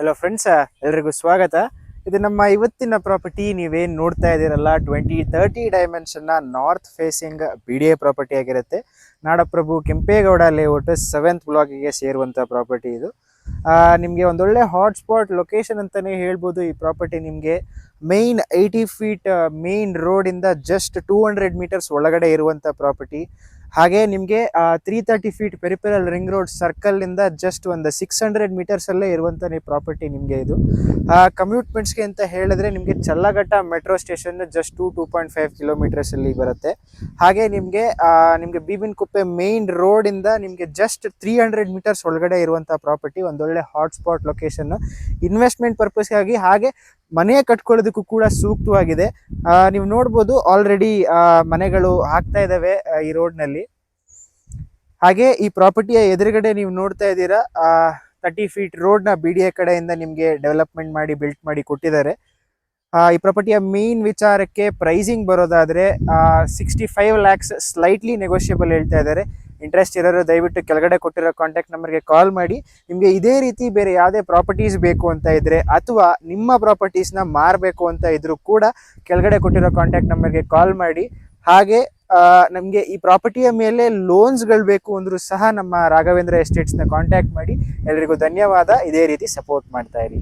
Hello friends, ಎಲ್ರಿಗೂ ಸ್ವಾಗತ. ಇದು ನಮ್ಮ ಇವತ್ತಿನ ಪ್ರಾಪರ್ಟಿ. ನೀವೇನು ನೋಡ್ತಾ ಇದ್ದೀರಲ್ಲ, 2030 ಡೈಮೆನ್ಷನ್ನ ನಾರ್ತ್ ಫೇಸಿಂಗ್ BDA ಪ್ರಾಪರ್ಟಿ ಆಗಿರುತ್ತೆ. ನಾಡಪ್ರಭು ಕೆಂಪೇಗೌಡ ಲೇಔಟ್ 7th ಬ್ಲಾಕಿಗೆ ಸೇರುವಂಥ ಪ್ರಾಪರ್ಟಿ ಇದು. ನಿಮಗೆ ಒಂದೊಳ್ಳೆ ಹಾಟ್ಸ್ಪಾಟ್ ಲೊಕೇಶನ್ ಅಂತಲೇ ಹೇಳ್ಬೋದು. ಈ ಪ್ರಾಪರ್ಟಿ ನಿಮಗೆ ಮೇಯ್ನ್ 80 ಫೀಟ್ ಮೇಯ್ನ್ ರೋಡಿಂದ ಜಸ್ಟ್ 200 ಮೀಟರ್ಸ್ ಒಳಗಡೆ ಇರುವಂಥ ಪ್ರಾಪರ್ಟಿ. ಹಾಗೆ ನಿಮಗೆ 330 ಫೀಟ್ ಪೆರಿಪೆರಲ್ ರಿಂಗ್ ರೋಡ್ ಸರ್ಕಲ್ನಿಂದ ಜಸ್ಟ್ ಒಂದು 600 ಮೀಟರ್ಸಲ್ಲೇ ಇರುವಂಥ ಪ್ರಾಪರ್ಟಿ ನಿಮಗೆ ಇದು. ಕಮ್ಯೂಟ್ಮೆಂಟ್ಸ್ಗೆ ಅಂತ ಹೇಳಿದ್ರೆ ನಿಮಗೆ ಚಲ್ಲಘಟ್ಟ ಮೆಟ್ರೋ ಸ್ಟೇಷನ್ ಜಸ್ಟ್ 2.5 ಕಿಲೋಮೀಟರ್ಸಲ್ಲಿ ಬರುತ್ತೆ. ಹಾಗೆ ನಿಮಗೆ ಬೀಬಿನಕುಪ್ಪೆ ಮೇಯ್ನ್ ರೋಡಿಂದ ನಿಮಗೆ ಜಸ್ಟ್ 300 ಮೀಟರ್ಸ್ ಒಳಗಡೆ ಇರುವಂಥ ಪ್ರಾಪರ್ಟಿ. ಒಂದೊಳ್ಳೆ ಹಾಟ್ಸ್ಪಾಟ್ ಲೊಕೇಶನ್, ಇನ್ವೆಸ್ಟ್ಮೆಂಟ್ ಪರ್ಪಸ್ಗಾಗಿ ಹಾಗೆ ಮನೆ ಕಟ್ಕೊಳ್ಳೋದಕ್ಕೂ ಕೂಡ ಸೂಕ್ತವಾಗಿದೆ. ನೀವು ನೋಡ್ಬೋದು, ಆಲ್ರೆಡಿ ಮನೆಗಳು ಆಗ್ತಾ ಇದ್ದಾವೆ ಈ ರೋಡ್ನಲ್ಲಿ. ಹಾಗೆ ಈ ಪ್ರಾಪರ್ಟಿಯ ಎದುರುಗಡೆ ನೀವು ನೋಡ್ತಾ ಇದ್ದೀರಾ, 30 ಫೀಟ್ ರೋಡ್ನ BDA ಕಡೆಯಿಂದ ನಿಮಗೆ ಡೆವಲಪ್ಮೆಂಟ್ ಮಾಡಿ ಬಿಲ್ಟ್ ಮಾಡಿ ಕೊಟ್ಟಿದ್ದಾರೆ. ಈ ಪ್ರಾಪರ್ಟಿಯ ಮೇನ್ ವಿಚಾರಕ್ಕೆ ಪ್ರೈಸಿಂಗ್ ಬರೋದಾದರೆ 65 lakhs ಸ್ಲೈಟ್ಲಿ ನೆಗೋಷಿಯಬಲ್ ಹೇಳ್ತಾ ಇದ್ದಾರೆ. ಇಂಟ್ರೆಸ್ಟ್ ಇರೋರು ದಯವಿಟ್ಟು ಕೆಳಗಡೆ ಕೊಟ್ಟಿರೋ ಕಾಂಟ್ಯಾಕ್ಟ್ ನಂಬರ್ಗೆ ಕಾಲ್ ಮಾಡಿ. ನಿಮಗೆ ಇದೇ ರೀತಿ ಬೇರೆ ಯಾವುದೇ ಪ್ರಾಪರ್ಟೀಸ್ ಬೇಕು ಅಂತ ಇದ್ದರೆ, ಅಥವಾ ನಿಮ್ಮ ಪ್ರಾಪರ್ಟೀಸ್ನ ಮಾರಬೇಕು ಅಂತ ಇದ್ರೂ ಕೂಡ ಕೆಳಗಡೆ ಕೊಟ್ಟಿರೋ ಕಾಂಟ್ಯಾಕ್ಟ್ ನಂಬರ್ಗೆ ಕಾಲ್ ಮಾಡಿ. ಹಾಗೆ ನಮಗೆ ಈ ಪ್ರಾಪರ್ಟಿಯ ಮೇಲೆ ಲೋನ್ಸ್ಗಳು ಬೇಕು ಅಂದರೂ ಸಹ ನಮ್ಮ ರಾಘವೇಂದ್ರ ಎಸ್ಟೇಟ್ಸ್ನ ಕಾಂಟ್ಯಾಕ್ಟ್ ಮಾಡಿ. ಎಲ್ರಿಗೂ ಧನ್ಯವಾದ. ಇದೇ ರೀತಿ ಸಪೋರ್ಟ್ ಮಾಡ್ತಾ ಇರಿ.